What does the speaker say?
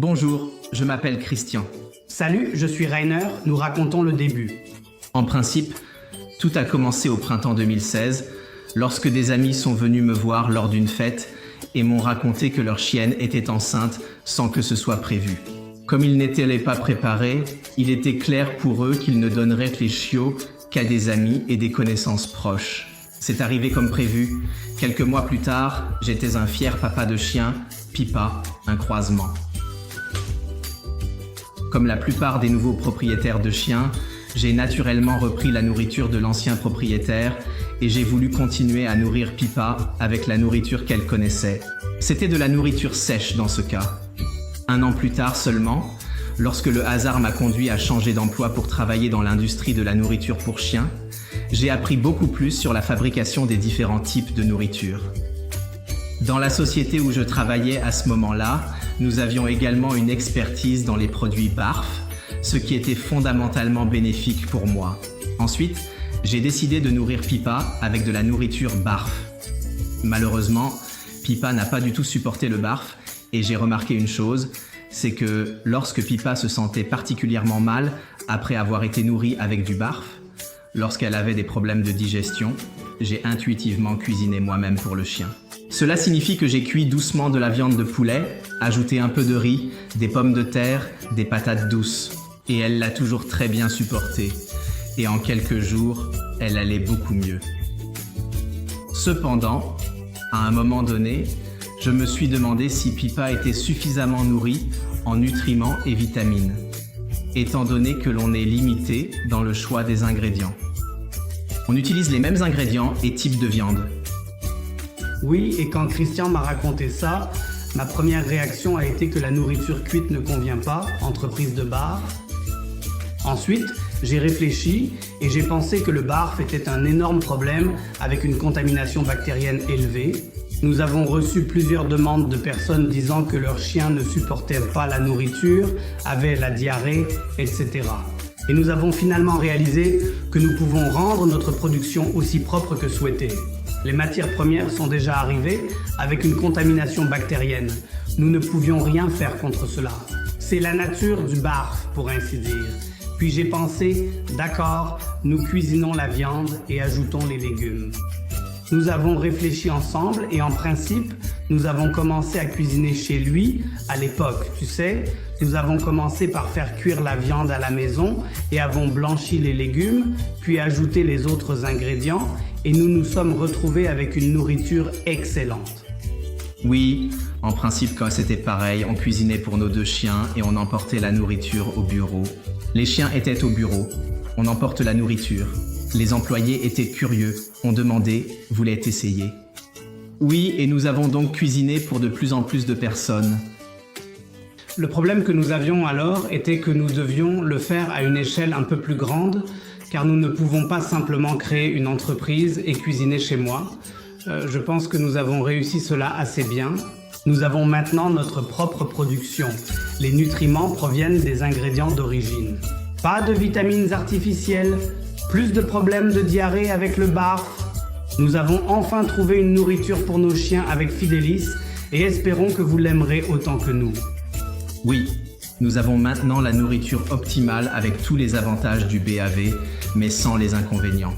Bonjour, je m'appelle Christian. Salut, je suis Rainer, nous racontons le début. En principe, tout a commencé au printemps 2016, lorsque des amis sont venus me voir lors d'une fête et m'ont raconté que leur chienne était enceinte sans que ce soit prévu. Comme ils n'étaient pas préparés, il était clair pour eux qu'ils ne donneraient les chiots qu'à des amis et des connaissances proches. C'est arrivé comme prévu. Quelques mois plus tard, j'étais un fier papa de chien, Pipa, un croisement. Comme la plupart des nouveaux propriétaires de chiens, j'ai naturellement repris la nourriture de l'ancien propriétaire et j'ai voulu continuer à nourrir Pipa avec la nourriture qu'elle connaissait. C'était de la nourriture sèche dans ce cas. 1 an plus tard seulement, lorsque le hasard m'a conduit à changer d'emploi pour travailler dans l'industrie de la nourriture pour chiens, j'ai appris beaucoup plus sur la fabrication des différents types de nourriture. Dans la société où je travaillais à ce moment-là, nous avions également une expertise dans les produits BARF, ce qui était fondamentalement bénéfique pour moi. Ensuite, j'ai décidé de nourrir Pipa avec de la nourriture BARF. Malheureusement, Pipa n'a pas du tout supporté le BARF et j'ai remarqué une chose, c'est que lorsque Pipa se sentait particulièrement mal après avoir été nourrie avec du BARF, lorsqu'elle avait des problèmes de digestion, j'ai intuitivement cuisiné moi-même pour le chien. Cela signifie que j'ai cuit doucement de la viande de poulet, ajouté un peu de riz, des pommes de terre, des patates douces. Et elle l'a toujours très bien supporté. Et en quelques jours, elle allait beaucoup mieux. Cependant, à un moment donné, je me suis demandé si Pipa était suffisamment nourrie en nutriments et vitamines, étant donné que l'on est limité dans le choix des ingrédients. On utilise les mêmes ingrédients et types de viande. Oui, et quand Christian m'a raconté ça, ma première réaction a été que la nourriture cuite ne convient pas, entreprise de bar. Ensuite, j'ai réfléchi et j'ai pensé que le BARF était un énorme problème avec une contamination bactérienne élevée. Nous avons reçu plusieurs demandes de personnes disant que leurs chiens ne supportaient pas la nourriture, avaient la diarrhée, etc. Et nous avons finalement réalisé que nous pouvons rendre notre production aussi propre que souhaité. Les matières premières sont déjà arrivées avec une contamination bactérienne. Nous ne pouvions rien faire contre cela. C'est la nature du BARF, pour ainsi dire. Puis j'ai pensé, d'accord, nous cuisinons la viande et ajoutons les légumes. Nous avons réfléchi ensemble et en principe, nous avons commencé à cuisiner chez lui à l'époque, tu sais. Nous avons commencé par faire cuire la viande à la maison et avons blanchi les légumes, puis ajouté les autres ingrédients et nous nous sommes retrouvés avec une nourriture excellente. Oui, en principe quand c'était pareil, on cuisinait pour nos 2 chiens et on emportait la nourriture au bureau. Les chiens étaient au bureau, on emporte la nourriture. Les employés étaient curieux, on demandait, voulaient essayer. Oui, et nous avons donc cuisiné pour de plus en plus de personnes. Le problème que nous avions alors était que nous devions le faire à une échelle un peu plus grande, car nous ne pouvons pas simplement créer une entreprise et cuisiner chez moi. Je pense que nous avons réussi cela assez bien. Nous avons maintenant notre propre production. Les nutriments proviennent des ingrédients d'origine. Pas de vitamines artificielles, plus de problèmes de diarrhée avec le BARF. Nous avons enfin trouvé une nourriture pour nos chiens avec Fidelis et espérons que vous l'aimerez autant que nous. Oui, nous avons maintenant la nourriture optimale avec tous les avantages du BAV, mais sans les inconvénients.